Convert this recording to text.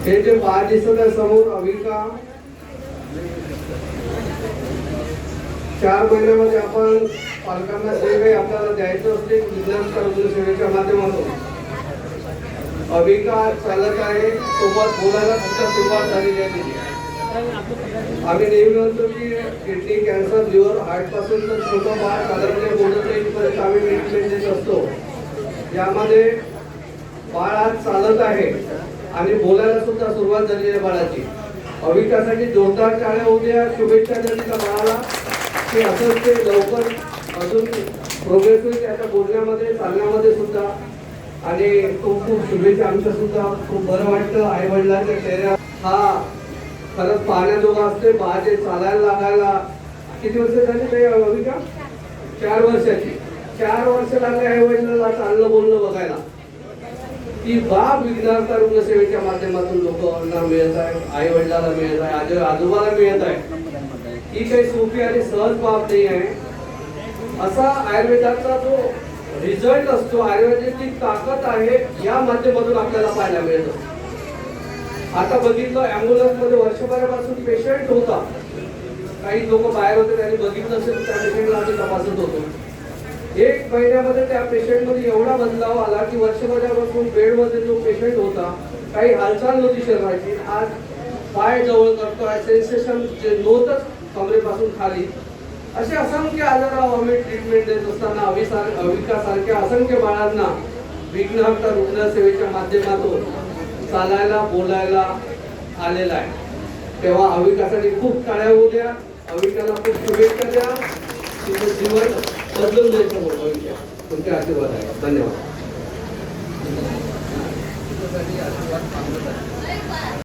हे जे बाळ दिसत आहे समोर अविका, 4 महिन्यामध्ये आपण पालकांना जे काही आपल्याला द्यायचं असते विज्ञान रुग्ण सेवेच्या माध्यमातून अविका चालत आहे. सोबत बोलायला सुद्धा सुरुवात झालेली आहे तिची. आम्ही नेहमी म्हणतो की किडनी कॅन्सर, लिव्हर, हार्ट पासून तर छोटं बाळ साधारण बोलत येईपर्यंत आम्ही ट्रीटमेंट देत असतो. यामध्ये बाळ आज चालत आहे आणि बोलायला सुद्धा सुरुवात झालेली आहे बाळाची. अविकासाठी जोरदार टाळ्या होऊ द्या. शुभेच्छा द्या तिच्या बाळाला की असंच ते लवकर अजून प्रोग्रेस होईल त्याच्या बोलण्यामध्ये, चालण्यामध्ये सुद्धा. आणि खूप खूप शुभेच्छा. आमच्या सुद्धा खूप बरं वाटतं आई वडिलांच्या चेहऱ्या हा खरंच पाहण्याजोगा असते. बाळाचे चालायला लागायला किती वर्ष झाली ते अविका? 4 वर्षाची. 4 वर्ष लागले आई वडिलांना चालणं बोलणं बघायला. ती बाब विघ्नहर्ता रुग्ण सेवेच्या माध्यमातून लोकांना मिळत आहे, आई वडिलांना मिळत आहे, आजोबाला मिळत आहे. ही काही सोपी आणि सहज बाब नाही आहे. असा आयुर्वेदाचा जो रिझल्ट असतो, आयुर्वेदाची ताकद आहे, या माध्यमातून आपल्याला पाहायला मिळत असतो. आता बघितलं ॲम्ब्युलन्स मध्ये वर्षभरापासून पेशंट होता. काही लोक बाहेर होते, त्यांनी बघितलं असेल त्या पेशंटला आम्ही तपासत होतो. 1 महिन्यामध्ये त्या पेशंटमध्ये एवढा बदलाव आला की वर्षभरापासून बेडमध्ये जो पेशंट होता काही हालचाल नव्हती शरीराची, आज पाय जवळ करतोय, सेन्सेशन जे नव्हतंच कमरेपासून खाली. असे असंख्य आजारावर आम्ही ट्रीटमेंट देत असताना अविकासारख्या असंख्य बाळांना विघ्नहर्ता रुग्ण सेवेच्या माध्यमातून चालायला बोलायला आलेला आहे. तेव्हा अविकासाठी खूप टाळ्या होऊ द्या. अविकाला खूप शुभेच्छा द्या. तुझं जीवन बदलून द्यायचं मोठं विषय तुमचे आशीर्वाद आहे. धन्यवाद.